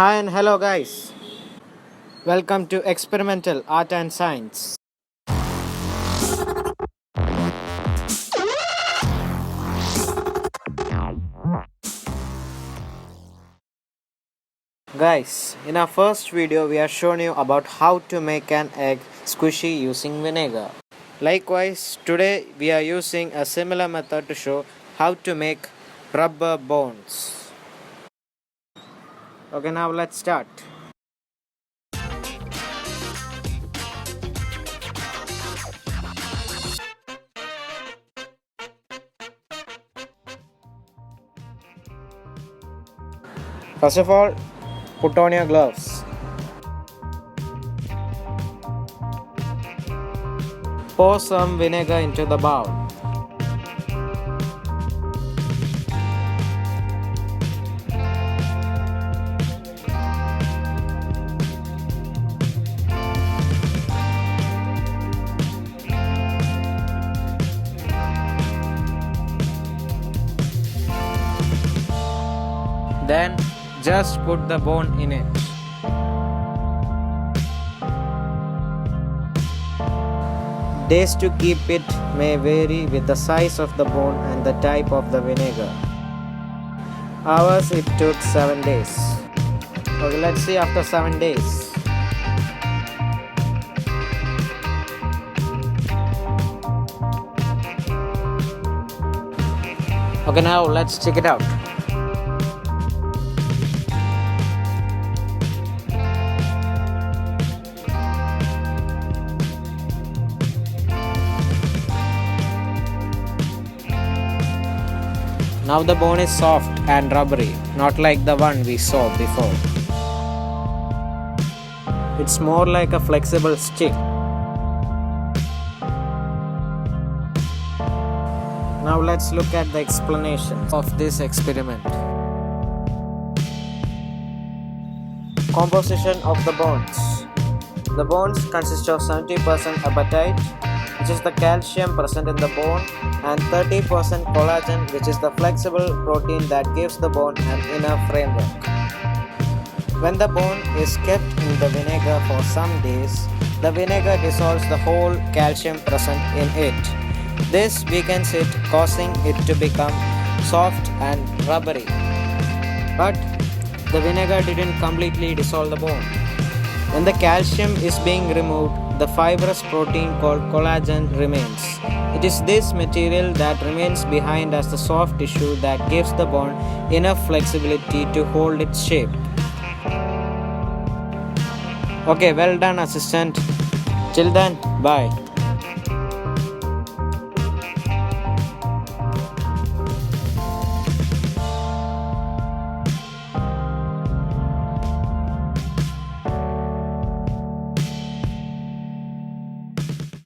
Hi and hello guys. Welcome to Experimental Art and Science. Guys, in our first video we are showing you about how to make an egg squishy using vinegar. Likewise, today we are using a similar method to show how to make rubber bones. Okay, now let's start. First of all, put on your gloves. Pour some vinegar into the bowl. Then just put the bone in it. Days to keep it may vary with the size of the bone and the type of the vinegar. Ours it took 7 days. Okay, let's see after 7 days. Okay, now let's check it out. Now the bone is soft and rubbery, not like the one we saw before. It's more like a flexible stick. Now let's look at the explanation of this experiment. Composition of the bones. The bones consist of 70% apatite, which is the calcium present in the bone, and 30% collagen, which is the flexible protein that gives the bone an inner framework. When the bone is kept in the vinegar for some days, the vinegar dissolves the whole calcium present in it. This weakens it, causing it to become soft and rubbery. But the vinegar didn't completely dissolve the bone. When the calcium is being removed, the fibrous protein called collagen remains. It is this material that remains behind as the soft tissue that gives the bone enough flexibility to hold its shape. Okay, well done assistant. Till then, bye.